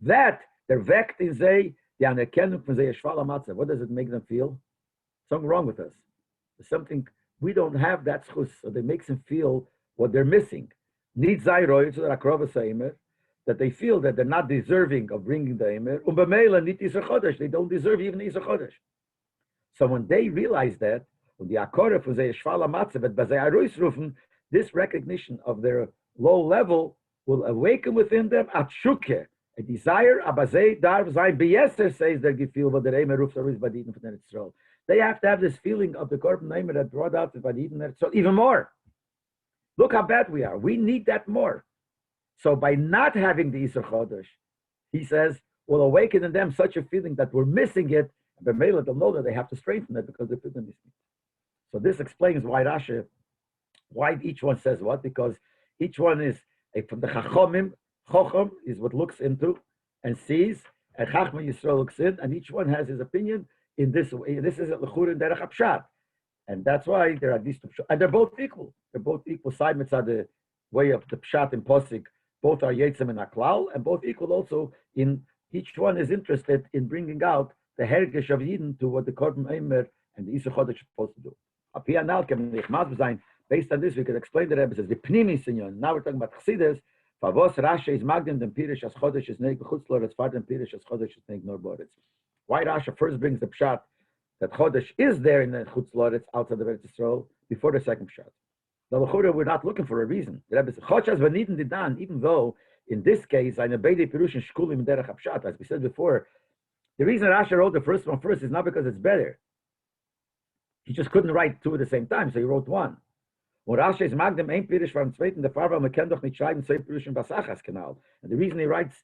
That, they're vekt in Zay, the Anerkennung von Zay Shvala Matzah. What does it make them feel? Something wrong with us. There's something, we don't have that schus, so it makes them feel what they're missing. Need Zayroy to the Akrova Eimer, that they feel that they're not deserving of bringing the Eimer. B'meila nit Isa Chodesh, they don't deserve even Isa Chodesh. So when they realize that, when the Akora for Zay Shvala Matzah, but Bazay Arois Rufen, this recognition of their low level will awaken within them a tshuke, a desire, a bazay darv zayin beyeser says their gefil, but the Eimer Rufs are by the Eden from Eretz Yisrael. They have to have this feeling of the korban Eimer that brought out the Eden so even more. Look how bad we are. We need that more. So by not having the Isser Chodesh, he says, will awaken in them such a feeling that we're missing it, and B'meila they'll know that they have to strengthen it because they're missing it. So this explains why Rashi, why each one says what, because each one is from the Chachomim. Chacham is what looks into and sees, and Chachma Yisrael looks in, and each one has his opinion in this way. This is a L'chur in Derech HaPshat. And that's why there are these two pshat. And they're both equal. They're both equal. Side mitzvah, the way of the pshat and posik, both are yetzim and aklal, and both equal also in each one is interested in bringing out the hergish of Eden to what the korban Eimer and the Isur Chodesh is supposed to do. Based on this, we could explain the Rebbe says the pnimi sinyon. Now we're talking about chassidus. Favos Rasha is magdim dem pirish as chodesh is neig b'chutzlor as far dem pirish as chodesh is neig nor boretz. Why Rasha first brings the pshat that chodesh is there in the chutzlor, it's outside of Eretz Yisrael before the second pshat. The l'chura we're not looking for a reason. The Rebbe says chodesh has v'niden didan, even though in this case I nebei pirush shkulim derech hapshat, as we said before. The reason Rasha wrote the first one first is not because it's better. He just couldn't write two at the same time, so he wrote one. When Rashi is magdem ein pirish from zweiten, the farva man kann doch nicht schreiben zwei Pirushim basachas canal. And the reason he writes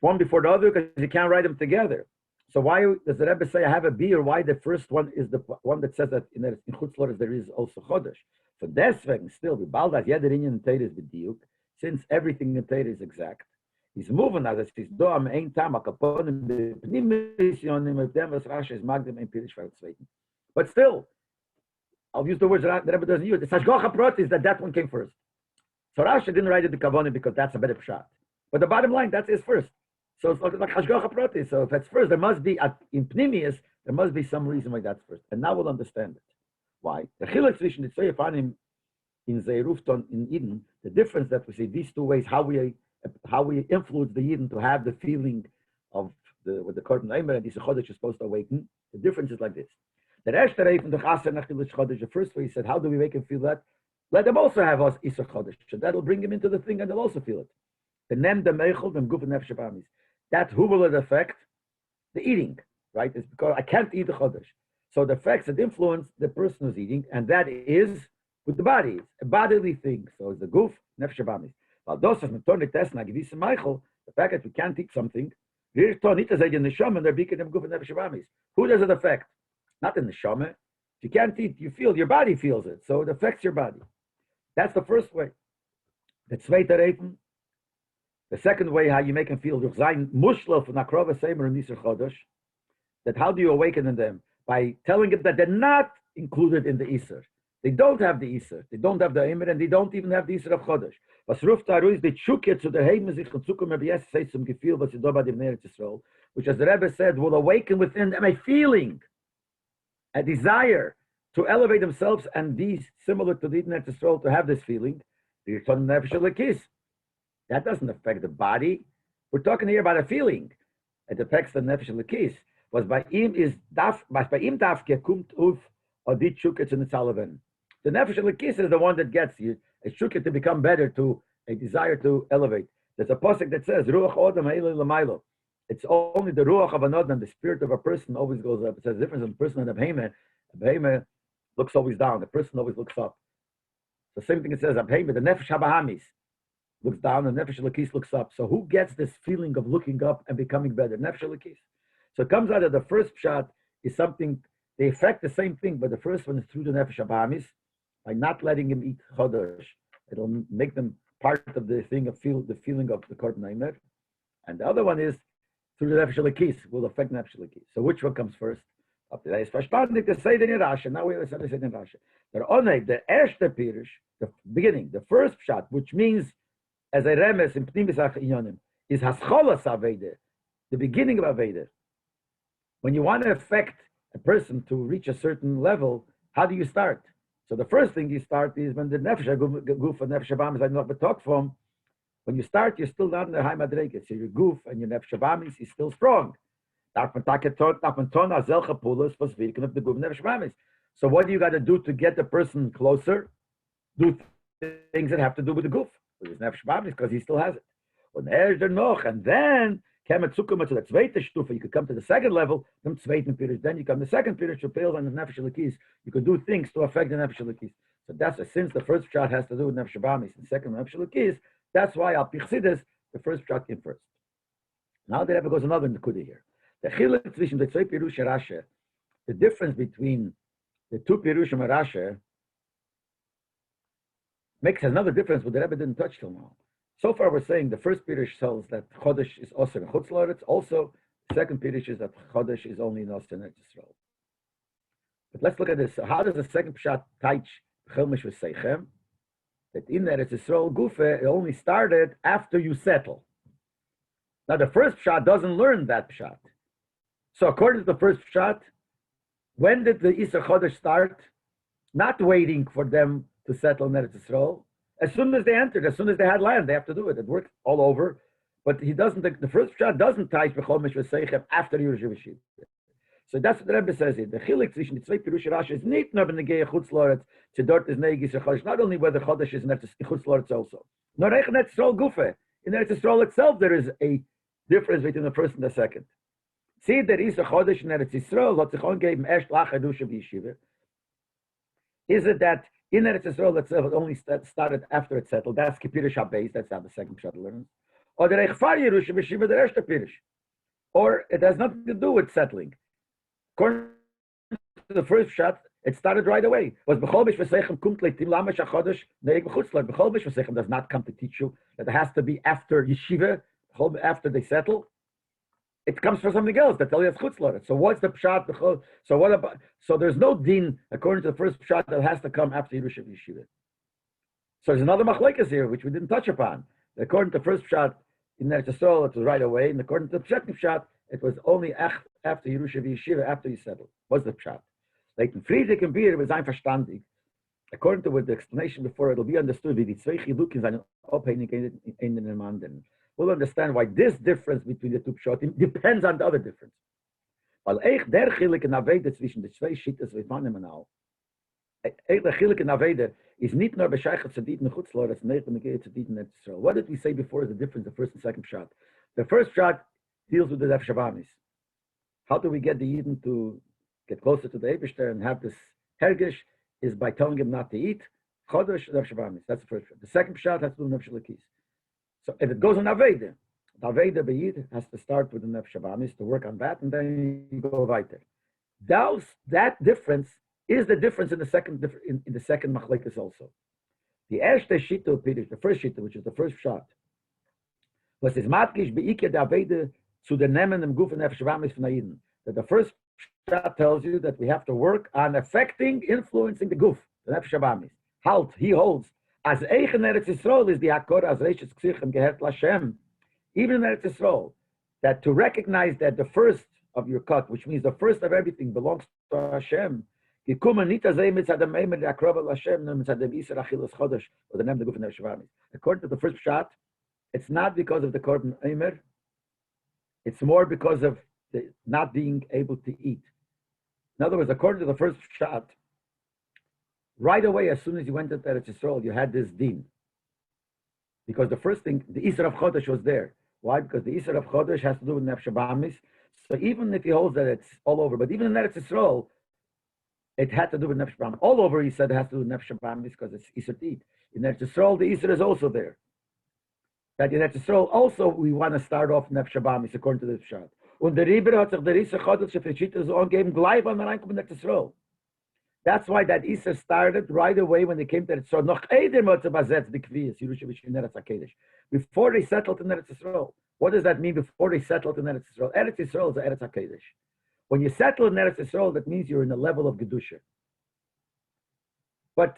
one before the other because he can't write them together. So why does the Rebbe say I have a B, or why the first one is the one that says that in Chutzlor there is also Chodesh? So deswegen still, we bald as jeder Inyan in Teir is b'diuk, since everything in Teir is exact. He's moving as it's do am ein tam a kaponim b'pnimisyonim of them as Rashi is magdem ein pirish from zweiten. But still, I'll use the words that the Rebbe doesn't use. The Hashgacha Prot is that one came first. So Rashi didn't write it to Kavonim because that's a better pshat. But the bottom line, that's his first. So it's like Hashgacha Prot is. So if it's first, there must be, in Pnimius, there must be some reason why that's first. And now we'll understand it. Why? The chilek zwischen the zwei Fanim in Zeirufton in Eden, the difference that we see these two ways, how we influence the Eden to have the feeling of what the Korban Eimer and the Chodesh is supposed to awaken. The difference is like this. The first way he said, how do we make him feel that? Let them also have us Isur Chodesh. So that'll bring him into the thing and they'll also feel it. The Nem the Meichel, the Guf Nefesh Abamis. That who will it affect? The eating, right? It's because I can't eat the Chodesh. So the effects that influence the person who's eating, and that is with the body. It's a bodily thing. So it's the Guf Nefesh Abamis. The fact that we can't eat something, who does it affect? Not in the shama. If you can't eat, you feel, your body feels it. So it affects your body. That's the first way. The zweite Reifen. The second way, how you make them feel, that how do you awaken in them? By telling them that they're not included in the Isser. They don't have the Isser. They don't have the Emor, and they don't even have the Isser of Chodesh. Was ruft da ruis, the Tshuke zu der Heim sich und Zukunft mehr Bies, say zum Gefühl, was sie da bei dem Eretz Yisrael, which, as the Rebbe said, will awaken within them a feeling, a desire to elevate themselves and be similar to the Eretz Yisrael, to have this feeling. The Yitzhak Nefesh Elokis. That doesn't affect the body. We're talking here about a feeling. It affects the Nefesh Elokis. Was bei ihm dafke kommt auf die Tshuke zu Nitzalaven. The Nefesh Elokis is the one that gets you a Tshuke to become better, to a desire to elevate. There's a pasuk that says, Ruach Odom Ha'ilei L'maylo. It's only the Ruach of an Odom, the spirit of a person, always goes up. It says the difference in a person and a Behemah. A Behemah looks always down. The person always looks up. The same thing it says, a Behemah, the Nefesh HaBahamis looks down, and Nefesh Elokis looks up. So who gets this feeling of looking up and becoming better? Nefesh Elokis. So it comes out that the first shot is something, they affect the same thing, but the first one is through the Nefesh HaBahamis, by not letting him eat Chodesh. It'll make them part of the thing of the feeling of the Korban Eimer. And the other one is through the Nefesh Elokis, will affect Nefesh Elokis. So which one comes first? Up to that is verstandig to say in Rashi. Now we have to say in Rashi. The erste Pirish, the beginning, the first shot, which means as a remes in Pnimis HaInyonim, is Hascholas Aveda, the beginning of Aveda. When you want to affect a person to reach a certain level, how do you start? So the first thing you start is when the Nefesh Guf and Nefesh Habamis I not talk from. When you start, you're still not in the high madrege. So your Guf and your Nefesh Habamis is still strong. So what do you got to do to get the person closer? Do things that have to do with the Guf, with his Nefesh Habamis, because he still has it. And then to the zweite Stufe, you could come to the second level, then you come to the second period, to build on the Nefesh Elokis. You could do things to affect the Nefesh Elokis. So that's since the first shot has to do with Nefesh Habamis and the second Nefesh Elokis, that's why Al Pichsidis, the first shot came first. Now the Rebbe goes another Nekuda here. The chilek between the two Pirush and Rashi, the difference between the two Pirush and Rashi makes another difference, but the Rebbe didn't touch till now. So far, we're saying the first Pirush tells that Chodesh is also in Chutz La'aretz. Also, the second Pirush is that Chodesh is only in Osir Eretz Yisrael. But let's look at this. So how does the second Pshat teach Chelmish v'Seichem? That in Eretz Yisrael Gufe, it only started after you settle. Now, the first Pshat doesn't learn that Pshat. So according to the first Pshat, when did the Isser Chodesh start? Not waiting for them to settle in Eretz Yisrael. As soon as they entered, as soon as they had land, they have to do it. It worked all over. But he doesn't, the first Pshat doesn't tie B'chol Mishvah Seichem after Yerushim V'Shiv. So that's what the Rebbe says here. The chilik zwischen the zwei Pirush Rashi is not nur in the Gehe Chutz La'aretz, to dort is Neigis Chodesh, not only where the Chodesh is in Chutz La'aretz also. Nor Eich in Eretz Yisrael Gufe. In Eretz Yisrael itself, there is a difference between the first and the second. See, there is a Chodesh in Eretz Yisrael, hat sich angegeben erst lach Yerushim V'Shiv. Is it that in Eretz Yisrael itself, it only started after it settled? That's Schapiro Shabbos, that's how the second Pshat learns. Or the Reichfar Yerushim V'Shiv, the Erste Pirush. Or it has nothing to do with settling. According to the first Pshat, it started right away. Was B'chol Mishvah kumt leitim lama shachodesh neig b'chutzlar. B'chol Mishvah does not come to teach you that it has to be after yeshiva, after they settle. It comes for something else that tell you it's chutzlar. So what's the Pshat? So what about? So there's no din according to the first Pshat that has to come after Yerusha Yeshiva. So there's another machlekes here which we didn't touch upon. According to the first Pshat in Eretz Yisrael, it was right away, and according to the second Pshat, it was only after Yerusha Yeshiva, after you settle. What's the Pshat? Like in Friedrich and Beer, it was einverstandig. According to what the explanation before, it'll be understood with the zwei chilukim seinen abhängig in den anderen. We'll understand why this difference between the two Pshatim depends on the other difference. Weil der chilik in Aveda zwischen the zwei Shittas we find him now. Der chilik in Aveda is nicht nur bescheichet zu dienen Chutzlor, it's nicht nur zu dienen Eretz Yisrael. What did we say before is the difference, the first and second Pshat? The first Pshat deals with the Nefesh Habamis. How do we get the Yidden to get closer to the Eibishter and have this hergish is by telling him not to eat. Chodesh, Nefesh Habamis. That's the first Pshat. The second Pshat has to do with Nefesh Elokis. So if it goes on Aveda, the Aveda B'Yid has to start with the Nefesh Habamis to work on that, and then you go weiter. That difference is the difference in the second in the second machlekes also. The erste Shita Pirish, the first Shita, which is the first Pshat, was is matkish beike the Aveda zu the Nemen im Guf and Nefesh Habamis von Aiden. That the first Pshat tells you that we have to work on affecting, influencing the Guf, the Nefesh Abamis. Halt, he holds, as Eichen Eretz Yisrael is the Hakor, as Reishes Ksichem Gehert Lashem, even in Eretz Yisrael, that to recognize that the first of your cut, which means the first of everything, belongs to Hashem, according to the first shot, it's not because of the korban Emor, it's more because of the not being able to eat. In other words, according to the first shot, right away, as soon as you went into Eretz Yisrael, you had this din. Because the first thing, the Isra of Chodesh was there. Why? Because the Isra of Chodesh has to do with Nefesh Abamis. So even if he holds that it's all over, but even in Eretz Yisrael, it had to do with Nefesh Abamis. All over, he said it has to do with Nefesh Abamis because it's Isra to eat. In Eretz Yisrael, the Isra is also there. That in Eretz Yisrael, also, we want to start off Nefesh Abamis according to this shot. Und der Riber hat sich der Isra Chodesh für Schita so angegeben, gleich wenn man reinkommt in Eretz Yisrael. That's why that Isra started right away when they came to Eretz Yisrael. Noch Eider Motze Bazetz the Kvias, Yerusha in Eretz HaKodesh. Before they settled in Eretz Yisrael. What does that mean before they settled in Eretz Yisrael? Eretz Yisrael is Eretz HaKodesh. When you settle in Eretz Yisrael, that means you're in the level of Gedusha. But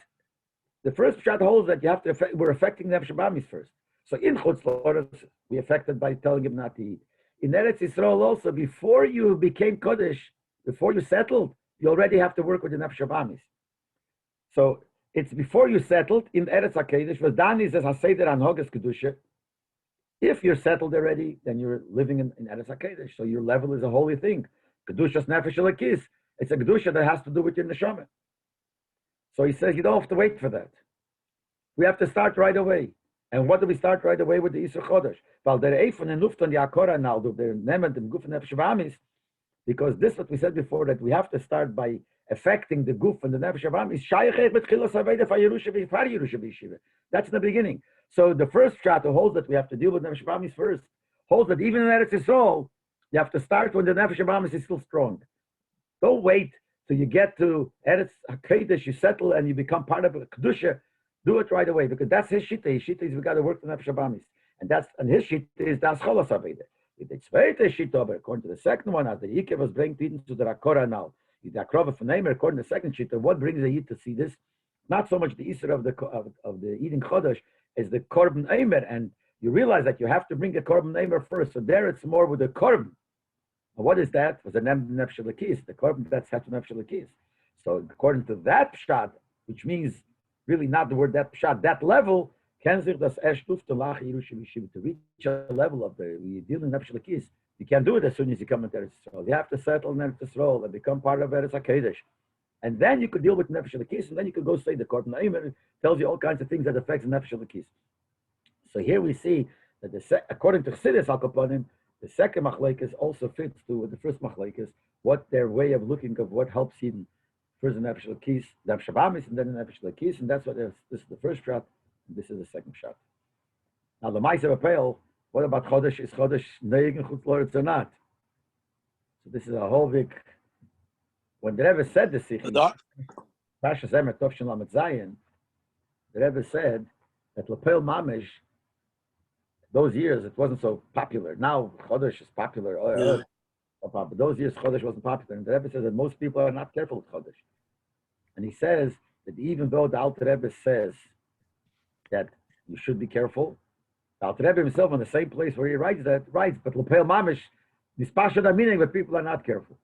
the first shot holds that you have to we're affecting Nefesh Abamis first. So in Chutz La'aretz, we affected by telling him not to eat. In Eretz Yisrael also, before you became Kodesh, before you settled, you already have to work with the Nefesh Abamis. So it's before you settled in Eretz HaKodesh, where Dani says Haseder Anhogas Kedusha. If you're settled already, then you're living in Eretz HaKodesh. So your level is a holy thing. Kedushas Nefesh Elokis. It's a Kedusha that has to do with your Neshama. So he says you don't have to wait for that. We have to start right away. And what do we start right away with the Isra Chodesh? Weil der Eifon and Nufton Yakora now do their Nemen dem Guf Nefesh Abamis, because this what we said before, that we have to start by affecting the Guf and the Nefesh Abamis. That's in the beginning. So the first shot holds that we have to deal with Nefesh Abamis first, holds that even in Eretz Yisrael, you have to start when the Nefesh Abamis is still strong. Don't wait till you get to Eretz HaKodesh, you settle and you become part of a Kedusha. Do it right away, because that's his shita. His shita is we got to work the Nefesh Abamis. And his shita is das Cholas Aveda. The zweite shita, according to the second one, as the Yikev was bringing people to the Rakora now. The Akrova from Emor, according to the second shita, what brings the Yid to see this? Not so much the Isra of the eating Chodesh, as the Korban Emor. And you realize that you have to bring the Korban Emor first. So there it's more with the Korban. And what is that? Was the Nefesh Elokis, the Korban that's Nefesh Elokis. So according to that shot, which means really not the word that shot, that level, to reach a level of the we deal in Nefesh Elokis, you can't do it as soon as you come into Eretz Yisrael. You have to settle in Eretz Yisrael and become part of Eretz HaKodesh. And then you could deal with Nefesh Elokis, and then you could go say the Korban Emor tells you all kinds of things that affects Nefesh Elokis. So here we see that according to Chassidus Al Kaponim, the second machlekes also fits to the first machlekes, what their way of looking of what helps him. First the Nefesh Elokis, Nefesh Abamis, and then the Nefesh Elokis, and that's what this is the first shot, and this is the second shot. Now the Ma'aser Apel, what about Chodesh? Is Chodesh Neig and Chutz La'aretz or not? So this is a whole big. When the Rebbe said this, Pashas Emor Tovshin Lamed Zayin, the Rebbe said that Lapel Mamish, those years it wasn't so popular. Now Chodesh is popular. But those years Chodesh wasn't popular, and the Rebbe says that most people are not careful with Chodesh. And he says that even though the Alter Rebbe says that you should be careful, the Alter Rebbe himself in the same place where he writes, but L'Peil Mamish, this Pasha meaning that people are not careful.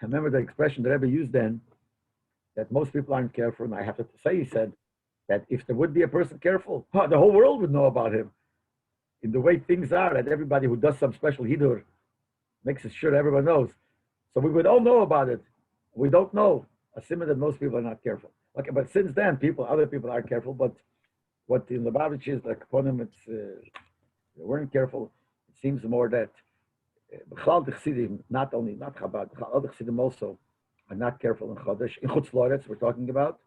I remember the expression the Rebbe used then, that most people aren't careful, and I have to say, he said, that if there would be a person careful, the whole world would know about him. In the way things are, that everybody who does some special hidur makes it sure everyone knows. So we would all know about it. We don't know. Assuming that most people are not careful. Okay, but since then, other people are careful. But what in the Lubavitch is like upon them, they weren't careful. It seems more that not Chabad, other Chassidim also are not careful in Chodesh. In Chutz La'aretz, we're talking about.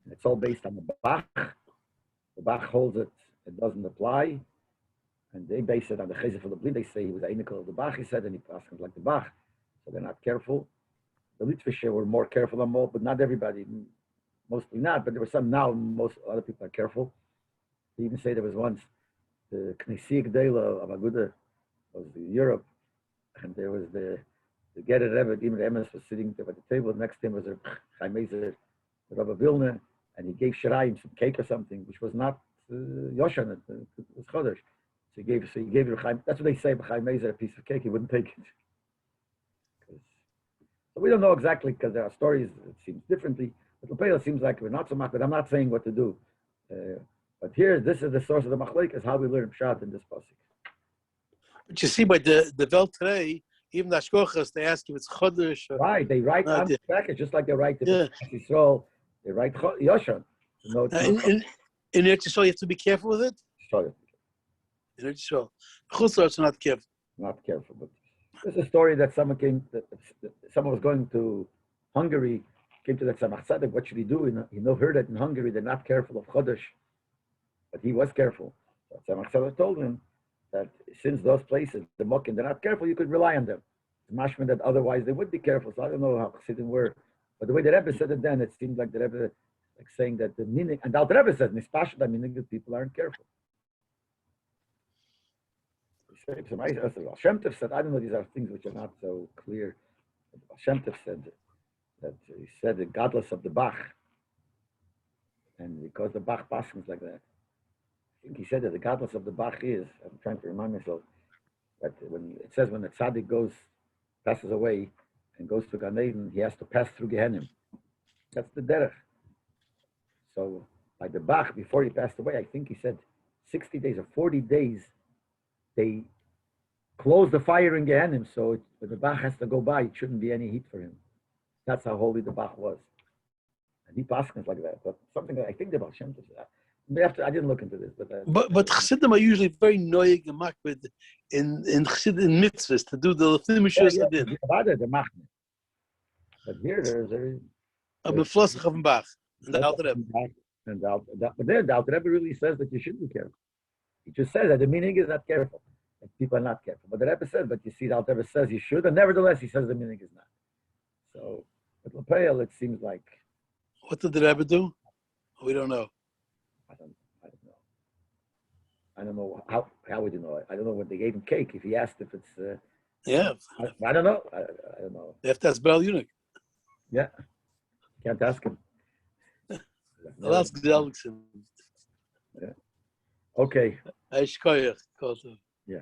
And it's all based on the Bach. The Bach holds it doesn't apply. And they base it on the Chesed for the Blin. They say he was Einikal of the Bach, he said, and he passed him like the Bach. So they're not careful. The Litvische were more careful than most, but not everybody, mostly not. But there were some now, most other people are careful. They even say there was once the Knessia Gdela of Aguda was in Europe, and there was the Gerer Rebbe, Dimon Emes was sitting there at the table. Next to him was a Chaim Ezer Rabbi Vilna, and he gave Shirayim some cake or something, which was not Yoshan, it was Chodesh. So he gave it. That's what they say. B'chaim Mezer, a piece of cake. He wouldn't take it. So we don't know exactly because there are stories. It seems differently. But Lepel seems like we're not so much. But I'm not saying what to do. But here, this is the source of the machlek, is how we learn pshat in this pasuk. But you see, by the Welt today, even the Ashkochas, they ask if it's Chodesh. Right, they write on the package just like they write the Yisrael. They write Yoshan. No, in Eretz Yisrael, you have to be careful with it. Sorry. In Eretz Yisrael, Chutzlar, not careful. Not careful, but there's a story that someone was going to Hungary, came to that Tzemach Tzedek. What should he do? He heard that in Hungary they're not careful of Chodesh, but he was careful. So Tzemach Tzedek told him that since those places, the Mokim, they're not careful, you could rely on them. It's mashman that otherwise they would be careful. So I don't know how Chassidim were, but the way the Rebbe said it then, it seemed like the Rebbe like saying that the meaning, and the Rebbe says, "Nispashad," meaning that people aren't careful. Shem Tov said, I don't know, these are things which are not so clear. Shem Tov said that he said the godless of the Bach, and because the Bach passions like that, I think he said that the godless of the Bach is, I'm trying to remind myself, that when it says when the tzaddik passes away and goes to Gan Eden, he has to pass through Gehenim. That's the derech. So by the Bach, before he passed away, I think he said 60 days or 40 days, they close the fire in Gehenim, so when the Bach has to go by, it shouldn't be any heat for him. That's how holy the Bach was. And he passes like that. But something that I think about Shem Tov, I didn't look into this. But Chassidim are usually very noyig and makbid in Chassidim mitzvahs to do the Lefnimishus Adin. But here there's a Meflossach of Bach. And the Alter Rebbe. But there, the Alter Rebbe really says that you should be careful. He just says that the meaning is not careful. That people are not careful. But the Rebbe says, but you see, the Alter Rebbe says you should, and nevertheless, he says the meaning is not. So, with Lepel, it seems like. What did the Rebbe do? We don't know. I don't know. I don't know how would you know it? I don't know when they gave him cake. If he asked if it's. Yeah. I don't know. I don't know. They have to ask Bel Eunuch. Yeah. Can't ask him. I'll ask Alex. Yeah. Okay. Yeah.